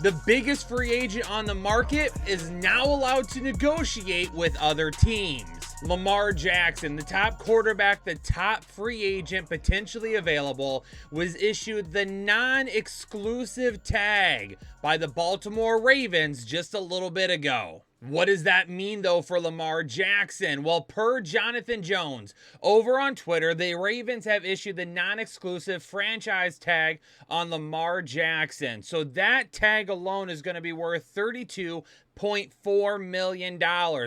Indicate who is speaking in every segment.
Speaker 1: The biggest free agent on the market is now allowed to negotiate with other teams. Lamar Jackson, the top quarterback, the top free agent potentially available, was issued the non-exclusive tag by the Baltimore Ravens just a little bit ago. What does that mean, though, for Lamar Jackson? Well, per Jonathan Jones, over on Twitter, the Ravens have issued the non-exclusive franchise tag on Lamar Jackson. So that tag alone is going to be worth $32.4 million.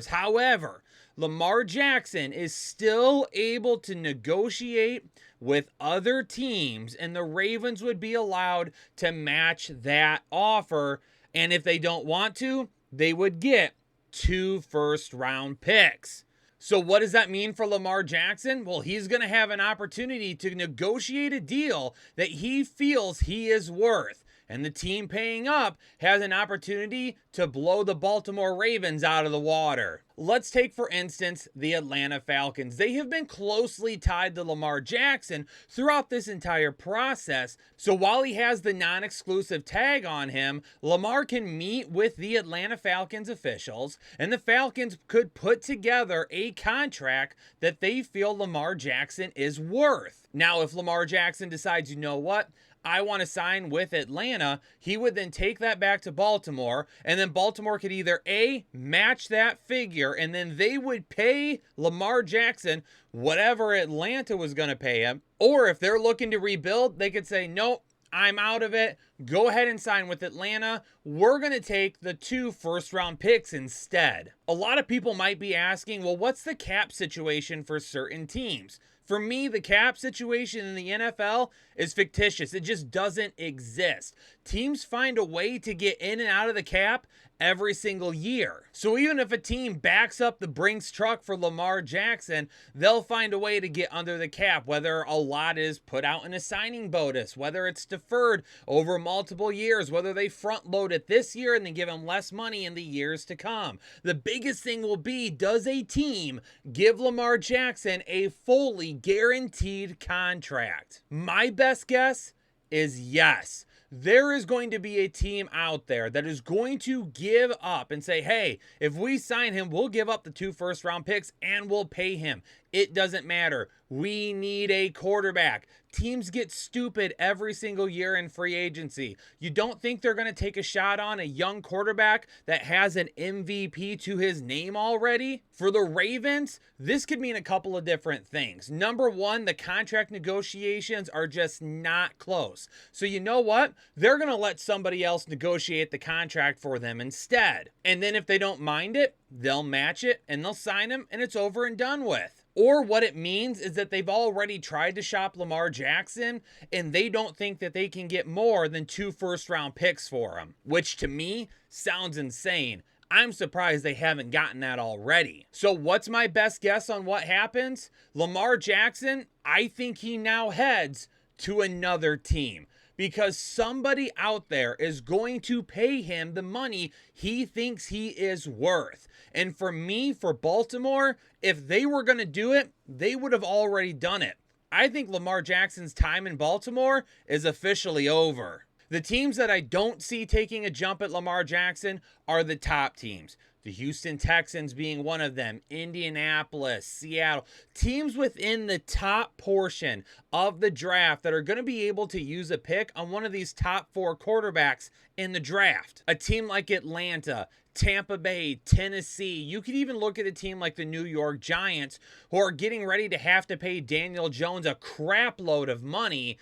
Speaker 1: However, Lamar Jackson is still able to negotiate with other teams, and the Ravens would be allowed to match that offer. And if they don't want to, they would get 2 first-round picks. So what does that mean for Lamar Jackson? Well, he's going to have an opportunity to negotiate a deal that he feels he is worth. And the team paying up has an opportunity to blow the Baltimore Ravens out of the water. Let's take, for instance, the Atlanta Falcons. They have been closely tied to Lamar Jackson throughout this entire process. So while he has the non-exclusive tag on him, Lamar can meet with the Atlanta Falcons officials, and the Falcons could put together a contract that they feel Lamar Jackson is worth. Now, if Lamar Jackson decides, you know what, I want to sign with Atlanta, he would then take that back to Baltimore, and then Baltimore could either A, match that figure, and then they would pay Lamar Jackson whatever Atlanta was going to pay him, or if they're looking to rebuild, they could say, nope, I'm out of it. Go ahead and sign with Atlanta. We're going to take the 2 first-round picks instead. A lot of people might be asking, well, what's the cap situation for certain teams? For me, the cap situation in the NFL is fictitious. It just doesn't exist. Teams find a way to get in and out of the cap every single year. So even if a team backs up the Brinks truck for Lamar Jackson, they'll find a way to get under the cap, whether a lot is put out in a signing bonus, whether it's deferred over multiple years, whether they front load it this year and then give him less money in the years to come. The biggest thing will be, does a team give Lamar Jackson a fully guaranteed contract? My best guess is yes. There is going to be a team out there that is going to give up and say, hey, if we sign him, we'll give up the 2 first-round picks and we'll pay him. It doesn't matter. We need a quarterback. Teams get stupid every single year in free agency. You don't think they're going to take a shot on a young quarterback that has an MVP to his name already? For the Ravens, this could mean a couple of different things. Number one, the contract negotiations are just not close. So you know what? They're going to let somebody else negotiate the contract for them instead. And then if they don't mind it, they'll match it and they'll sign him and it's over and done with. Or what it means is that they've already tried to shop Lamar Jackson and they don't think that they can get more than 2 first-round picks for him, which to me sounds insane. I'm surprised they haven't gotten that already. So what's my best guess on what happens? Lamar Jackson, I think he now heads to another team, because somebody out there is going to pay him the money he thinks he is worth. And for me, for Baltimore, if they were going to do it, they would have already done it. I think Lamar Jackson's time in Baltimore is officially over. The teams that I don't see taking a jump at Lamar Jackson are the top teams. The Houston Texans being one of them, Indianapolis, Seattle, teams within the top portion of the draft that are going to be able to use a pick on one of these top 4 quarterbacks in the draft. A team like Atlanta, Tampa Bay, Tennessee. You could even look at a team like the New York Giants, who are getting ready to have to pay Daniel Jones a crap load of money,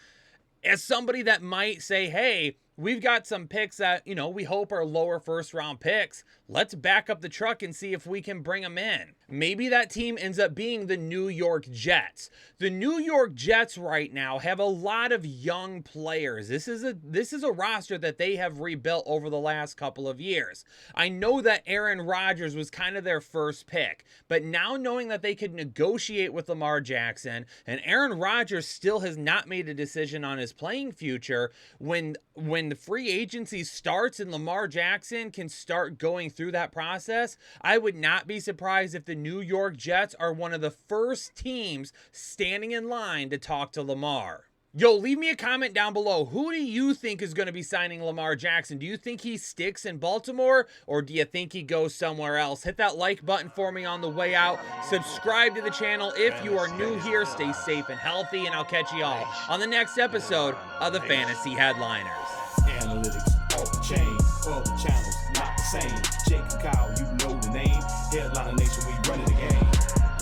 Speaker 1: as somebody that might say, hey, we've got some picks that, we hope are lower first-round picks. Let's back up the truck and see if we can bring them in. Maybe that team ends up being the New York Jets. The New York Jets right now have a lot of young players. This is a roster that they have rebuilt over the last couple of years. I know that Aaron Rodgers was kind of their first pick, but now knowing that they could negotiate with Lamar Jackson, and Aaron Rodgers still has not made a decision on his playing future, when the free agency starts and Lamar Jackson can start going through that process, I would not be surprised if the New York Jets are one of the first teams standing in line to talk to Lamar. Yo, leave me a comment down below. Who do you think is going to be signing Lamar Jackson? Do you think he sticks in Baltimore, or do you think he goes somewhere else? Hit that like button for me on the way out. Subscribe to the channel if you are new here. Stay safe and healthy, and I'll catch you all on the next episode of the Fantasy Headliners.
Speaker 2: Analytics off the chain, all the channels not the same. Jake and Kyle, you know the name. Headliner Nation, we running the game.